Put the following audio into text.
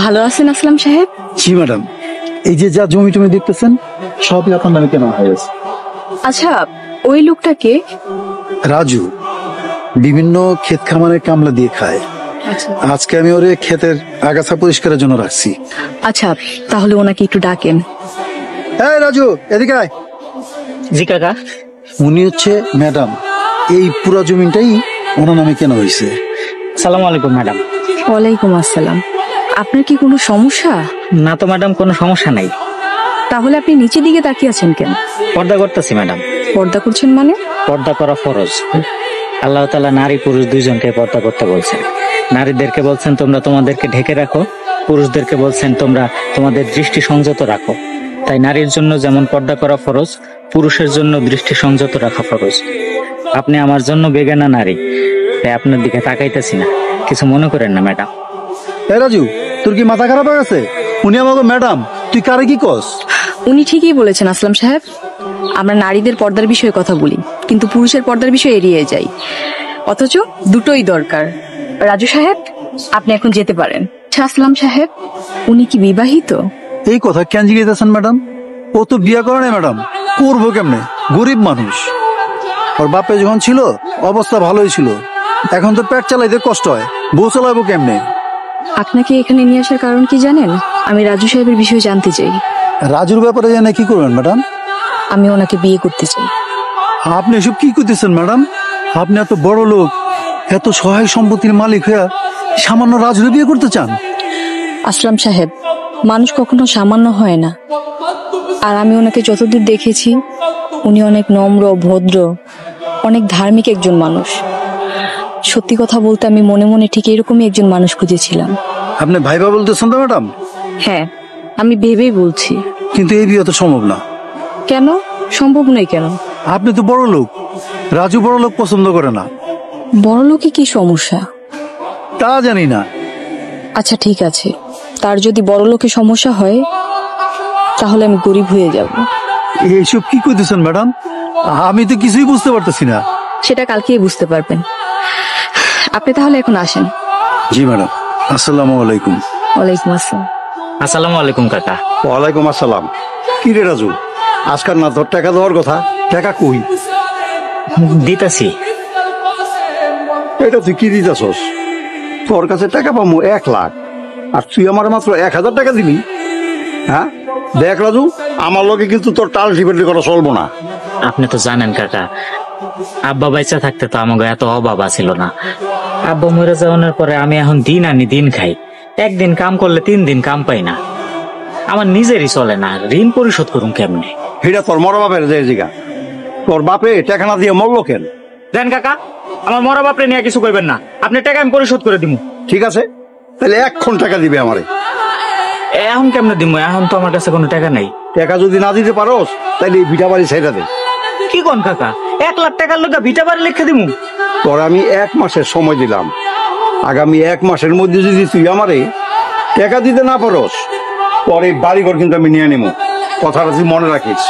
ভালো আছেন আসলাম সাহেব? জি ম্যাডাম, এই যে যা জমি টমি দেখতেছেন সবই আপনার নামে কেনা হয়ে গেছে। আচ্ছা, ওই লোকটাকে? রাজু, বিভিন্ন ক্ষেত খামারে কামলা দিয়ে খায়। আজকে আমি ওরে ক্ষেতের আগাছা পরিষ্কারের জন্য রাখছি। আচ্ছা, তাহলে ওনাকে একটু ডাকেন। এই রাজু, এদিকে আয়। জি কাকা। উনি হচ্ছে ম্যাডাম, এই পুরো জমিটাই ওনার নামে কেনা হয়েছে। সালাম আলাইকুম ম্যাডাম। ওয়ালাইকুম আসসালাম। আপনার কি কোনো সমস্যা? না তো ম্যাডাম, কোনো সমস্যা নাই। তাহলে আপনি নিচের দিকে তাকিয়ে আছেন কেন? পর্দা করতেছি ম্যাডাম। পর্দা করছেন মানে? পর্দা করা ফরজ। আল্লাহ তাআলা নারী পুরুষ দুইজনকে পর্দা করতে বলছেন। নারীদেরকে বলছেন তোমরা তোমাদেরকে ঢেকে রাখো, পুরুষদেরকে বলছেন তোমরা তোমাদের দৃষ্টি সংযত রাখো। তাই নারীর জন্য যেমন পর্দা করা ফরজ, পুরুষের জন্য দৃষ্টি সংযত রাখা ফরজ। আপনি আমার জন্য বেগানা নারী, তাই আপনার দিকে তাকাইতেছি না, কিছু মনে করেন না ম্যাডাম। এই রাজু, তোর কি মাথা খারাপ হয়ে গেছে? উনি আমাকে ম্যাডাম, তুই কারে কি কস? উনি ঠিকই বলেছেন আসলাম সাহেব। আমরা নারীদের পর্দার বিষয়ে কথা বলি, কিন্তু পুরুষের পর্দার বিষয়ে এড়িয়ে যাই। অথচ দুটোই দরকার। রাজু সাহেব, আপনি এখন যেতে পারেন। আচ্ছা আসলাম সাহেব, উনি কি বিবাহিত? এই কথা কেন জিজ্ঞেসেন ম্যাডাম? ও তো বিয়ে করে না ম্যাডাম, করবো কেমনে? গরিব মানুষ। ওর বাপে যখন ছিল অবস্থা ভালোই ছিল, এখন তো পেট চালাইতে কষ্ট হয়, বউ চালাবো কেমনে? আপনাকে এখানে নিয়ে আসার কারণ কি জানেন? আমি রাজু সাহেবের বিষয়ে জানতে চাই। রাজুর ব্যাপারে জানে কি করবেন ম্যাডাম? আমি ওনাকে বিয়ে করতে চাই। আপনি এসব কি করতেছেন ম্যাডাম? আপনি এত বড় লোক, এত সহায় সম্পত্তির মালিক হয়ে সামান্য রাজুরে বিয়ে করতে চান? আসলাম সাহেব, মানুষ কখনো সামান্য হয় না। আর আমি ওনাকে যতদূর দেখেছি, উনি অনেক নম্র, ভদ্র, অনেক ধার্মিক একজন মানুষ। সত্যি কথা বলতে আমি মনে মনে ঠিক এরকমই একজন মানুষ খুঁজেছিলাম। আপনি ভাইবা বলতেছেন তো ম্যাডাম? হ্যাঁ, আমি ভেবেই বলছি। কিন্তু এই বিয়ে তো সম্ভব না। কেন সম্ভব নয়? কেন? আপনি তো বড় লোক, রাজু বড় লোক পছন্দ করে না। বড় লোকে কি সমস্যা? তা জানি না। আচ্ছা ঠিক আছে, তার যদি বড় লোকে সমস্যা হয় তাহলে আমি গরিব হয়ে যাব। এইসব কি করতেছেন ম্যাডাম? আমি তো কিছুই বুঝতে পারতেছি না। সেটা কালকেই বুঝতে পারবেন। আপনি তাহলে এখন আসেন। জি ম্যাডাম, আসসালামু আলাইকুম। ওয়ালাইকুম আসসালাম। আসসালামু আলাইকুম কাকা। ওয়ালাইকুম আসসালাম। কি রে রাজু, আজকাল না তোর টাকা দেওয়ার কথা, টাকা কই? দিতাছি। এটা তুই কি দিতেছস? তোর কাছে টাকা পাবো 1 লাখ, আর তুই আমার মাত্র 1000 টাকা দিলি? হ্যাঁ দেখ রাজু, আমার লগে কিন্তু তোর টাল টিপেটি করা চলবো না। আপনি তো জানেন কাকা, আব্বা বাইচা থাকতে তো আমাকে এত অভাব ছিল না। আব্বা মরে যাওয়ার পরে আমি এখন দিন আনি দিন খাই। একদিন কাম করলে 3 দিন কাম পাই না। আমার নিজেরই চলে না, ঋণ পরিশোধ করুন কেমনে? এটা তোর মরা বাপের যে জিগা, তোর বাপে টাকা না দিয়ে মরলো কেন? দেন কাকা, আমার মরা বাপরে নিয়ে কিছু কইবেন না। আপনি টাকা আমি পরিশোধ করে দিব। ঠিক আছে, তাহলে 1 টাকা দিবে আমারে। এখন কেমনে দিব? এখন তো আমার কাছে কোনো টাকা নাই। টাকা যদি না দিতে পারোস তাহলে এই ভিটা বাড়ি ছেড়ে দে। কি কোন কাকা, 1 লাখ টাকার লোক ভিটা বাড়ি লিখে দিব? তোর আমি 1 মাসের সময় দিলাম, আগামী 1 মাসের মধ্যে যদি তুই আমারে টাকা দিতে না পারোস, পরে বাড়িঘর কিন্তু আমি নিয়ে নেবো। কথাটা তুই মনে রাখিস।